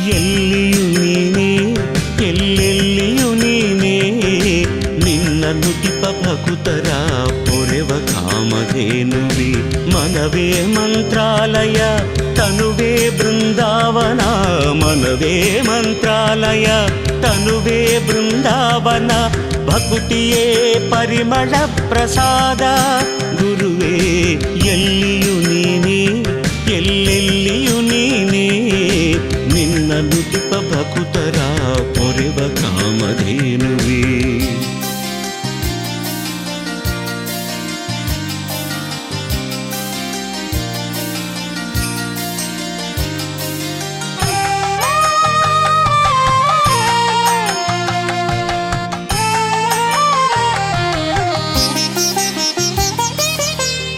ಎಲ್ಲಿಯೂ ನೀನೇ ಎಲ್ಲೆಲ್ಲಿಯೂ ನೀನೇ ನಿನ್ನ ನುಡಿಪ ಭಕುತರ ಪೊರೆವ ಕಾಮಧೇನುವೆ ಮನವೇ ಮಂತ್ರಾಲಯ ತನುವೇ ಬೃಂದಾವನ ಮನವೇ ಮಂತ್ರಾಲಯ ತನುವೇ ಬೃಂದಾವನ ಭಕುತಿಯೇ ಪರಿಮಳ ಪ್ರಸಾದ ಗುರುವೇ ಎಲ್ಲಿಯೂ ನೀನೇ ಎಲ್ಲೆಲ್ಲಿಯೂ ನೀನೇ ನಿನ್ನ ನುಡಿಪ ಭಕುತರ ಪೊರೆವ ಕಾಮಧೇನುವೆ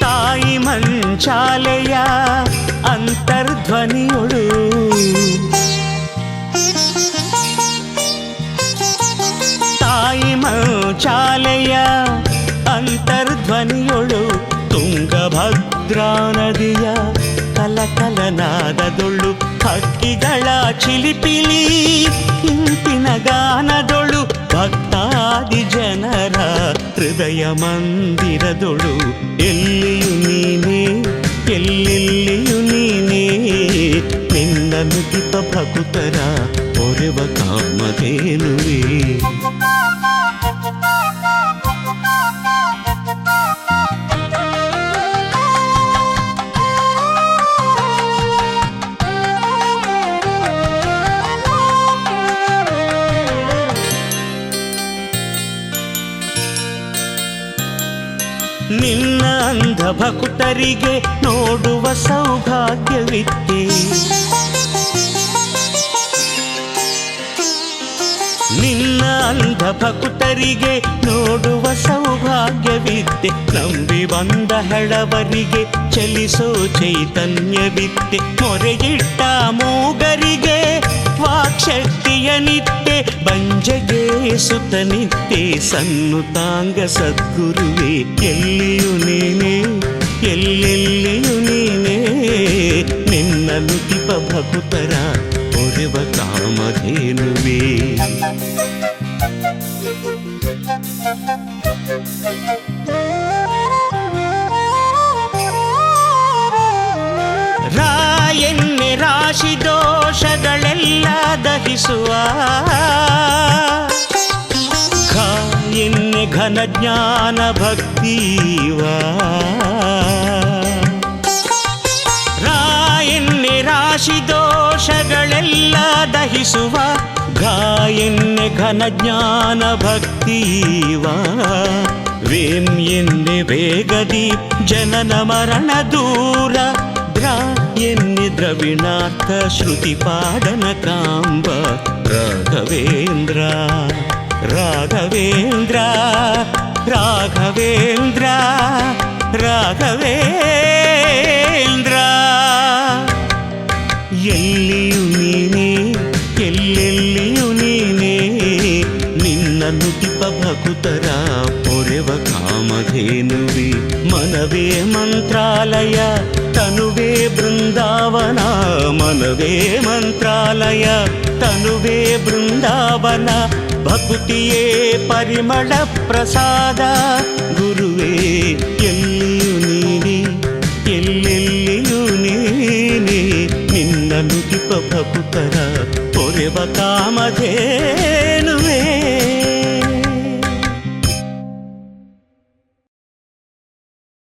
ತಾಯಿ ಮಂಚಾಲೆಯ ಅಂತರ್ಧ್ವನಿಯೊಳು ತಾಯಿ ಮಂಚಾಲೆಯ ಅಂತರ್ಧ್ವನಿಯೊಳು ತುಂಗಭದ್ರಾ ನದಿಯ ಕಲಕಲನಾದದೊಳು ಹಕ್ಕಿಗಳ ಚಿಲಿಪಿಲಿ ಇಂಪಿನ ಗಾನದೊಳು ಭಕ್ತಾದಿ ಜನರ ಹೃದಯ ಮಂದಿರದೊಳು ಎಲ್ಲಿಯೂ ನೀನೇ ಎಲ್ಲೆಲ್ಲಿಯೂ ನೀನೇ ನಿನ್ನ ನುಡಿಪ ಭಕುತರ ಪೊರೆವ ಕಾಮಧೇನುವೆ ನಿನ್ನ ಅಂಧ ಭಕ್ತರಿಗೆ ನೋಡುವ ಸೌಭಾಗ್ಯವಿತ್ತೆ ನಿನ್ನ ಅಂಧ ಭಕ್ತರಿಗೆ ನೋಡುವ ಸೌಭಾಗ್ಯವಿತ್ತೆ ನಂಬಿ ಬಂದ ಹೆಳವರಿಗೆ ಚಲಿಸೋ ಚೈತನ್ಯವಿತ್ತೆ ಮೊರೆಗಿಟ್ಟ ಮೂಗರಿಗೆ ವಾಕ್ಶಕ್ತಿಯ ನಿತ್ಯ ಬಂಜಗೆ ಸುತ ನಿತ್ಯ ಸನ್ನುತಾಂಗ ಸದ್ಗುರುವೆ ಎಲ್ಲಿಯೂ ನೀನೇ ಎಲ್ಲೆಲ್ಲಿಯೂ ನೀನೇ ನಿನ್ನ ನುಡಿಪ ಭಕುತರ ಪೊರೆವ ಕಾಮಧೇನುವೆ ರಾಯನ್ನೆ ರಾಶಿ ದೋಷಗಳೆಲ್ಲ ದಹಿಸುವ ಎನ್ನೆ ಘನ ಜ್ಞಾನ ಭಕ್ತಿವ ರಾಯನ್ನೆ ರಾಶಿ ದೋಷಗಳೆಲ್ಲ ದಹಿಸುವ ಗಾಯನ್ನೆ ಘನ ಜ್ಞಾನ ಭಕ್ತಿವ ವೇಂ ಎನ್ನೆ ವೇಗದಿ ಜನನ ಮರಣ ದೂರ ದ್ರಾ ಎನ್ನೆ ದ್ರವಿಣಾರ್ಥ ಶ್ರುತಿ ಪಾಡನ ಕಾಂಬ ರಾಘವೇಂದ್ರ ರಾಘವೇಂದ್ರ ರಾಘವೇಂದ್ರ ರಾಘವೇಂದ್ರ ಎಲ್ಲಿಯೂ ನೀನೇ ಎಲ್ಲೆಲ್ಲಿಯೂ ನೀನೇ ನಿನ್ನ ನುಡಿಪ ಭಕುತರ ಪೊರೆವ ಕಾಮಧೇನುವೆ ಮನವೇ ಮಂತ್ರಾಲಯ ತನುವೇ ಬೃಂದಾವನ ಮನವೇ ಮಂತ್ರಾಲಯ ತನುವೇ ಬೃಂದಾವನ ಭಕುತಿಯೇ ಪರಿಮಳ ಪ್ರಸಾದ ಗುರುವೇ ಎಲ್ಲಿಯೂ ನೀನೇ ಎಲ್ಲೆಲ್ಲಿಯೂ ನೀನೇ ನಿನ್ನ ನುಡಿಪ ಭಕುತರ ಪೊರೆವ ಕಾಮಧೇನುವೆ